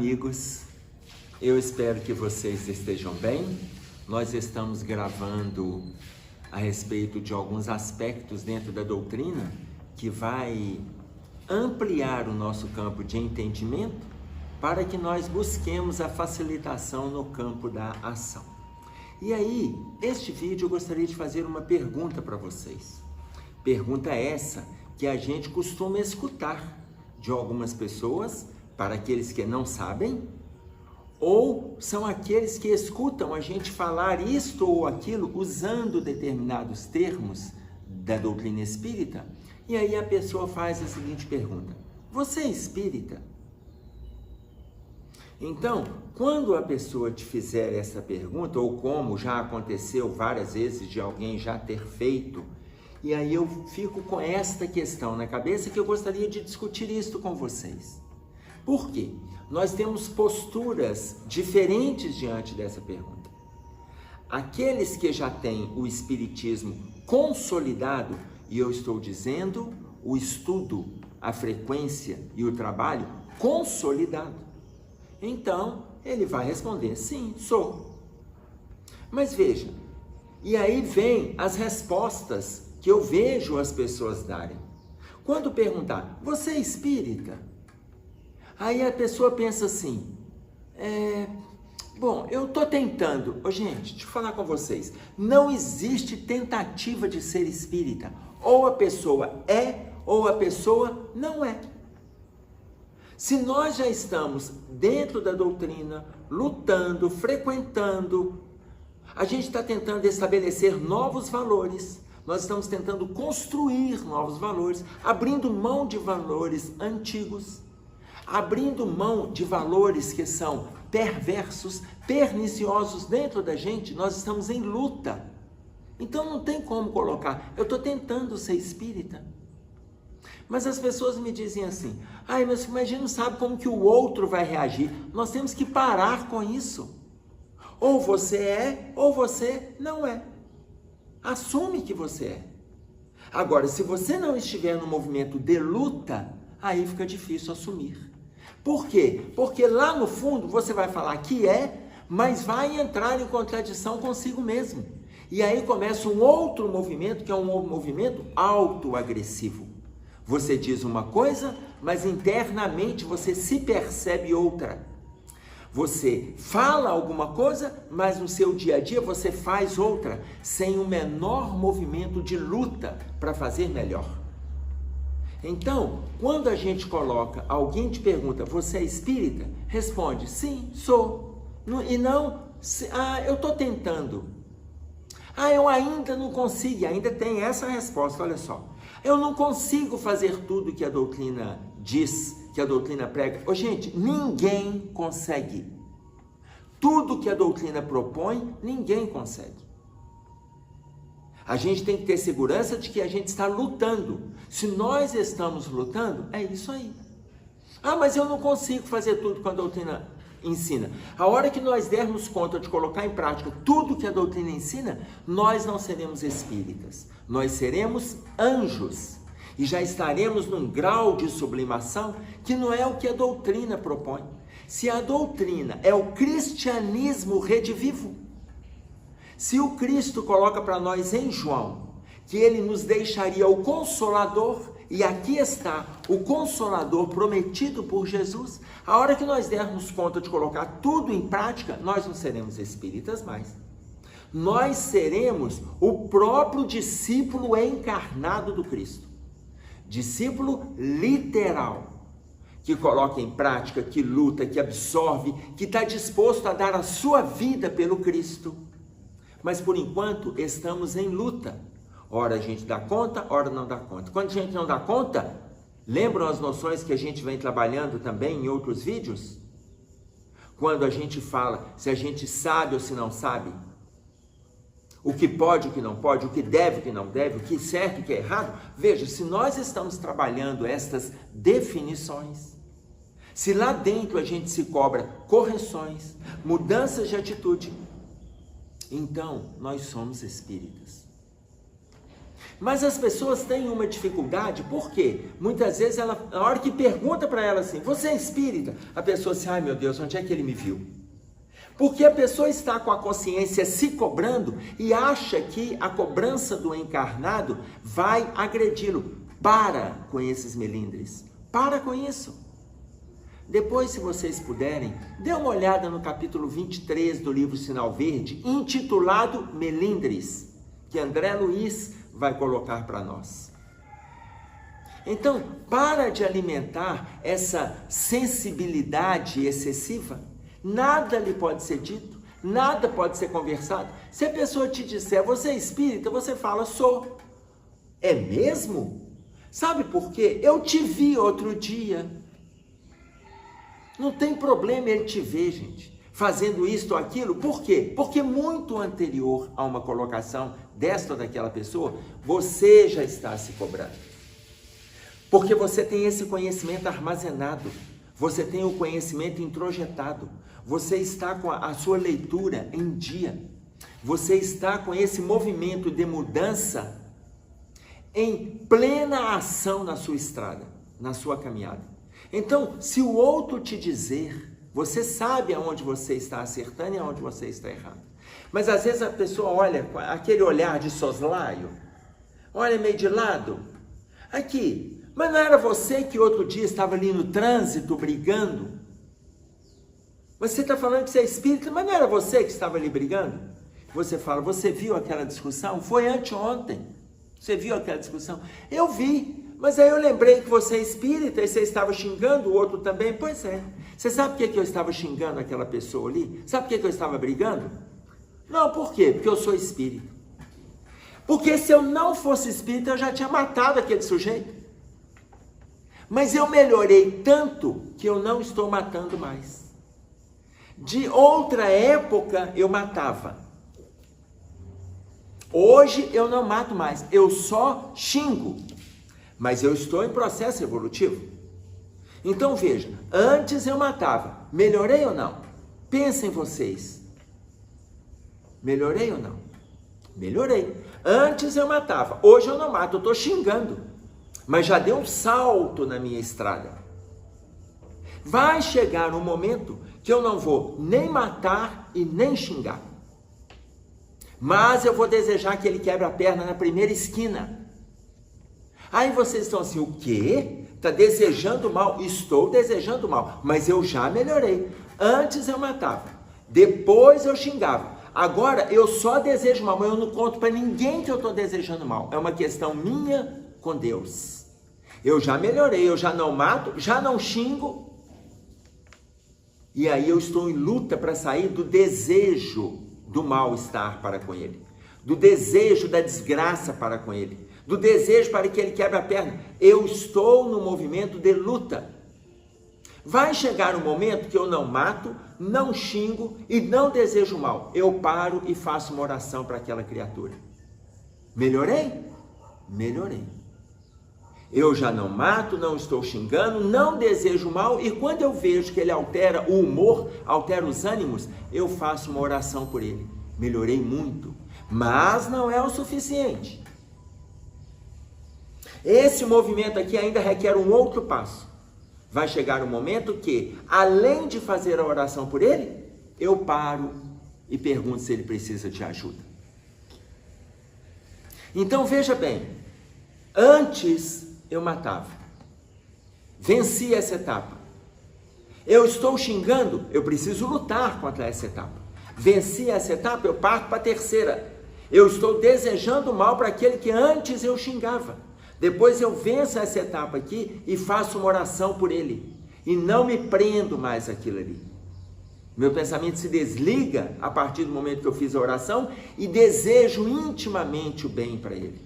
amigos, eu espero que vocês estejam bem. Nós estamos gravando a respeito de alguns aspectos dentro da doutrina que vai ampliar o nosso campo de entendimento para que nós busquemos a facilitação no campo da ação. E aí, este vídeo eu gostaria de fazer uma pergunta para vocês. Pergunta essa que a gente costuma escutar de algumas pessoas, para aqueles que não sabem, ou são aqueles que escutam a gente falar isto ou aquilo usando determinados termos da doutrina espírita, e aí a pessoa faz a seguinte pergunta: você é espírita? Então, quando a pessoa te fizer essa pergunta, ou como já aconteceu várias vezes de alguém já ter feito, e aí eu fico com esta questão na cabeça que eu gostaria de discutir isto com vocês. Por quê? Nós temos posturas diferentes diante dessa pergunta. Aqueles que já têm o espiritismo consolidado, e eu estou dizendo o estudo, a frequência e o trabalho consolidado, então ele vai responder: sim, sou. Mas veja, e aí vem as respostas que eu vejo as pessoas darem. Quando perguntar, você é espírita? Aí a pessoa pensa assim, bom, eu estou tentando. Gente, deixa eu falar com vocês, não existe tentativa de ser espírita. Ou a pessoa é, ou a pessoa não é. Se nós já estamos dentro da doutrina, lutando, frequentando, a gente está tentando estabelecer novos valores, nós estamos tentando construir novos valores, abrindo mão de valores antigos, abrindo mão de valores que são perversos, perniciosos dentro da gente, nós estamos em luta. Então não tem como colocar, eu estou tentando ser espírita. Mas as pessoas me dizem assim, mas a gente não sabe como que o outro vai reagir. Nós temos que parar com isso. Ou você é, ou você não é. Assume que você é. Agora, se você não estiver no movimento de luta, aí fica difícil assumir. Por quê? Porque lá no fundo você vai falar que é, mas vai entrar em contradição consigo mesmo. E aí começa um outro movimento, que é um movimento autoagressivo. Você diz uma coisa, mas internamente você se percebe outra. Você fala alguma coisa, mas no seu dia a dia você faz outra, sem o menor movimento de luta para fazer melhor. Então, quando a gente coloca, alguém te pergunta, você é espírita? Responde, sim, sou. E não, eu estou tentando. Eu ainda não consigo, ainda tem essa resposta, olha só. Eu não consigo fazer tudo que a doutrina diz, que a doutrina prega. Gente, ninguém consegue. Tudo que a doutrina propõe, ninguém consegue. A gente tem que ter segurança de que a gente está lutando. Se nós estamos lutando, é isso aí. Mas eu não consigo fazer tudo que a doutrina ensina. A hora que nós dermos conta de colocar em prática tudo que a doutrina ensina, nós não seremos espíritas. Nós seremos anjos. E já estaremos num grau de sublimação que não é o que a doutrina propõe. Se a doutrina é o cristianismo redivivo, se o Cristo coloca para nós em João que ele nos deixaria o Consolador, e aqui está o Consolador prometido por Jesus, a hora que nós dermos conta de colocar tudo em prática, nós não seremos espíritas mais. Nós seremos o próprio discípulo encarnado do Cristo. Discípulo literal, que coloca em prática, que luta, que absorve, que está disposto a dar a sua vida pelo Cristo. Mas por enquanto estamos em luta. Ora a gente dá conta, ora não dá conta. Quando a gente não dá conta, lembram as noções que a gente vem trabalhando também em outros vídeos? Quando a gente fala se a gente sabe ou se não sabe, o que pode, o que não pode, o que deve, o que não deve, o que é certo, o que é errado. Veja, se nós estamos trabalhando estas definições, se lá dentro a gente se cobra correções, mudanças de atitude, então nós somos espíritas. Mas as pessoas têm uma dificuldade, por quê? Muitas vezes, na hora que pergunta para ela assim, você é espírita? A pessoa assim, ai meu Deus, onde é que ele me viu? Porque a pessoa está com a consciência se cobrando e acha que a cobrança do encarnado vai agredi-lo. Para com esses melindres, para com isso. Depois, se vocês puderem, dê uma olhada no capítulo 23 do livro Sinal Verde, intitulado Melindres, que André Luiz vai colocar para nós. Então, para de alimentar essa sensibilidade excessiva. Nada lhe pode ser dito, nada pode ser conversado. Se a pessoa te disser, você é espírita, você fala, sou. É mesmo? Sabe por quê? Eu te vi outro dia. Não tem problema ele te ver, gente, fazendo isto ou aquilo. Por quê? Porque muito anterior a uma colocação desta ou daquela pessoa, você já está se cobrando. Porque você tem esse conhecimento armazenado, você tem o conhecimento introjetado, você está com a sua leitura em dia, você está com esse movimento de mudança em plena ação na sua estrada, na sua caminhada. Então, se o outro te dizer, você sabe aonde você está acertando e aonde você está errando. Mas às vezes a pessoa olha com aquele olhar de soslaio, olha meio de lado, aqui, mas não era você que outro dia estava ali no trânsito brigando? Você está falando que você é espírita, mas não era você que estava ali brigando? Você fala, você viu aquela discussão? Foi anteontem. Você viu aquela discussão? Eu vi, mas aí eu lembrei que você é espírita e você estava xingando o outro também. Pois é. Você sabe por que eu estava xingando aquela pessoa ali? Sabe por que eu estava brigando? Não, por quê? Porque eu sou espírita. Porque se eu não fosse espírita, eu já tinha matado aquele sujeito. Mas eu melhorei tanto que eu não estou matando mais. De outra época, eu matava. Hoje eu não mato mais, eu só xingo, mas eu estou em processo evolutivo. Então veja, antes eu matava, melhorei ou não? Pensem vocês, melhorei ou não? Melhorei. Antes eu matava, hoje eu não mato, eu estou xingando, mas já deu um salto na minha estrada. Vai chegar um momento que eu não vou nem matar e nem xingar. Mas eu vou desejar que ele quebre a perna na primeira esquina. Aí vocês estão assim, o quê? Está desejando mal? Estou desejando mal, mas eu já melhorei. Antes eu matava, depois eu xingava. Agora eu só desejo mal, mas eu não conto para ninguém que eu estou desejando mal. É uma questão minha com Deus. Eu já melhorei, eu já não mato, já não xingo. E aí eu estou em luta para sair do desejo do mal-estar para com ele, do desejo da desgraça para com ele, do desejo para que ele quebre a perna. Eu estou no movimento de luta. Vai chegar um momento que eu não mato, não xingo e não desejo mal. Eu paro e faço uma oração para aquela criatura. Melhorei? Melhorei. Eu já não mato, não estou xingando, não desejo mal, e quando eu vejo que ele altera o humor, altera os ânimos, eu faço uma oração por ele. Melhorei muito, mas não é o suficiente. Esse movimento aqui ainda requer um outro passo. Vai chegar um momento que, além de fazer a oração por ele, eu paro e pergunto se ele precisa de ajuda. Então veja bem, antes eu matava, venci essa etapa. Eu estou xingando, eu preciso lutar contra essa etapa. Venci essa etapa, eu parto para a terceira. Eu estou desejando mal para aquele que antes eu xingava. Depois eu venço essa etapa aqui e faço uma oração por ele. E não me prendo mais aquilo ali. Meu pensamento se desliga a partir do momento que eu fiz a oração e desejo intimamente o bem para ele.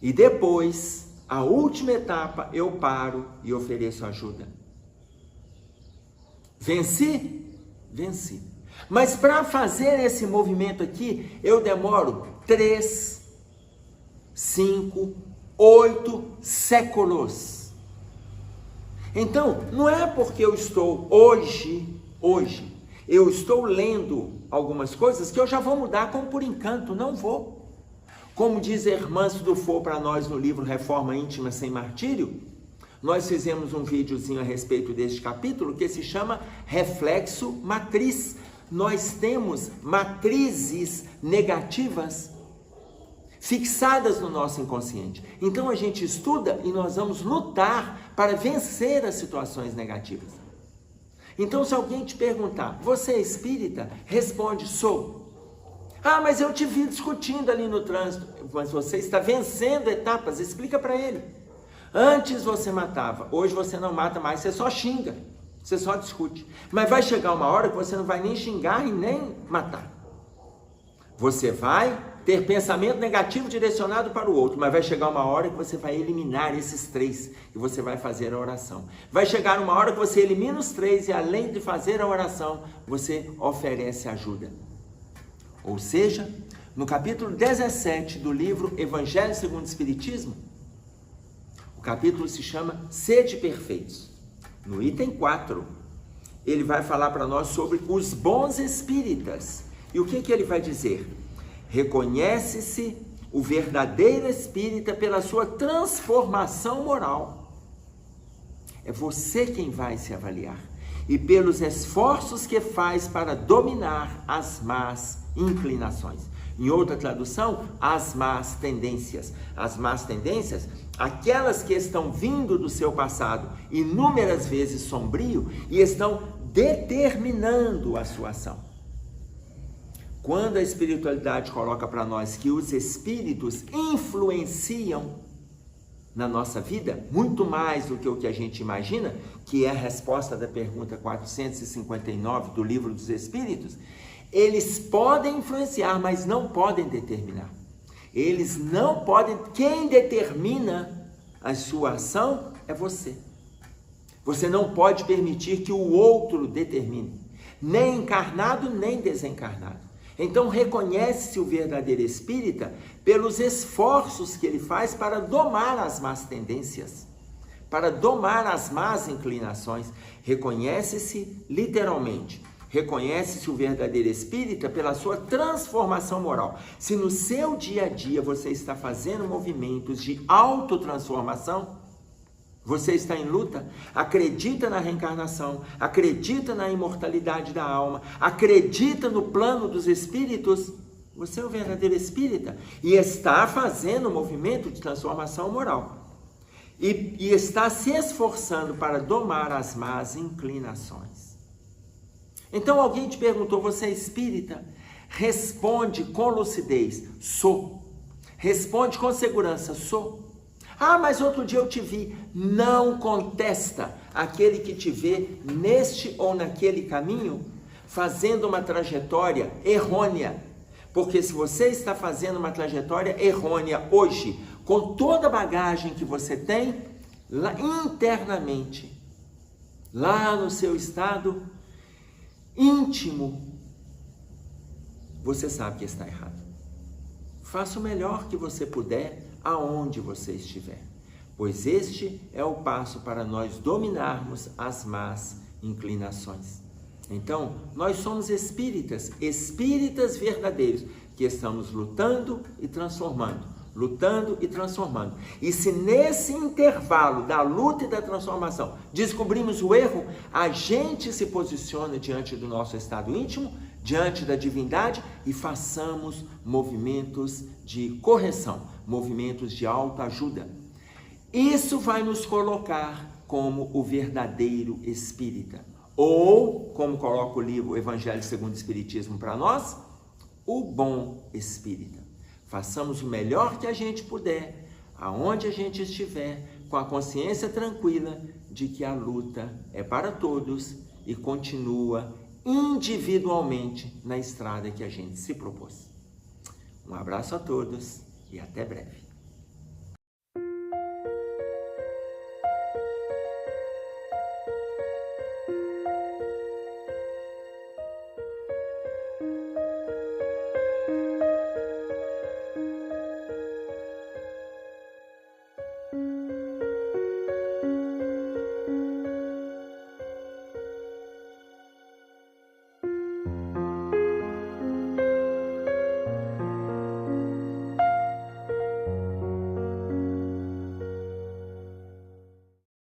E depois, a última etapa, eu paro e ofereço ajuda. Venci? Venci. Mas para fazer esse movimento aqui, eu demoro 3, 5, 8 séculos. Então, não é porque eu estou hoje, eu estou lendo algumas coisas que eu já vou mudar como por encanto, não vou. Como diz Hermâncio Dufour para nós no livro Reforma Íntima Sem Martírio, nós fizemos um videozinho a respeito deste capítulo que se chama Reflexo Matriz. Nós temos matrizes negativas fixadas no nosso inconsciente. Então a gente estuda e nós vamos lutar para vencer as situações negativas. Então se alguém te perguntar, você é espírita? Responde, sou. Ah, mas eu te vi discutindo ali no trânsito. Mas você está vencendo etapas, explica para ele. Antes você matava, hoje você não mata mais, você só xinga, você só discute. Mas vai chegar uma hora que você não vai nem xingar e nem matar. Você vai ter pensamento negativo direcionado para o outro, mas vai chegar uma hora que você vai eliminar esses três e você vai fazer a oração. Vai chegar uma hora que você elimina os três e além de fazer a oração, você oferece ajuda. Ou seja, no capítulo 17 do livro Evangelho segundo o Espiritismo, o capítulo se chama Sede Perfeitos. No item 4, ele vai falar para nós sobre os bons espíritas. E o que ele vai dizer? Reconhece-se o verdadeiro espírita pela sua transformação moral. É você quem vai se avaliar. E pelos esforços que faz para dominar as más inclinações. Em outra tradução, as más tendências. As más tendências, aquelas que estão vindo do seu passado, inúmeras vezes sombrio, e estão determinando a sua ação. Quando a espiritualidade coloca para nós que os espíritos influenciam na nossa vida, muito mais do que o que a gente imagina, que é a resposta da pergunta 459 do Livro dos Espíritos, eles podem influenciar, mas não podem determinar. Eles não podem, quem determina a sua ação é você. Você não pode permitir que o outro determine, nem encarnado, nem desencarnado. Então reconhece-se o verdadeiro espírita pelos esforços que ele faz para domar as más tendências, para domar as más inclinações. Reconhece-se literalmente. Reconhece-se o verdadeiro espírita pela sua transformação moral. Se no seu dia a dia você está fazendo movimentos de autotransformação, você está em luta, acredita na reencarnação, acredita na imortalidade da alma, acredita no plano dos espíritos, você é o verdadeiro espírita e está fazendo um movimento de transformação moral. E está se esforçando para domar as más inclinações. Então alguém te perguntou, você é espírita? Responde com lucidez, sou. Responde com segurança, sou. Ah, mas outro dia eu te vi. Não contesta aquele que te vê neste ou naquele caminho, fazendo uma trajetória errônea. Porque se você está fazendo uma trajetória errônea hoje, com toda a bagagem que você tem, lá internamente, lá no seu estado íntimo, você sabe que está errado. Faça o melhor que você puder, aonde você estiver, pois este é o passo para nós dominarmos as más inclinações. Então, nós somos espíritas, espíritas verdadeiros, que estamos lutando e transformando, lutando e transformando. E se nesse intervalo da luta e da transformação descobrimos o erro, a gente se posiciona diante do nosso estado íntimo, diante da divindade e façamos movimentos de correção, movimentos de autoajuda. Isso vai nos colocar como o verdadeiro espírita. Ou, como coloca o livro Evangelho segundo o Espiritismo para nós, o bom espírita. Façamos o melhor que a gente puder, aonde a gente estiver, com a consciência tranquila de que a luta é para todos e continua individualmente na estrada que a gente se propôs. Um abraço a todos e até breve.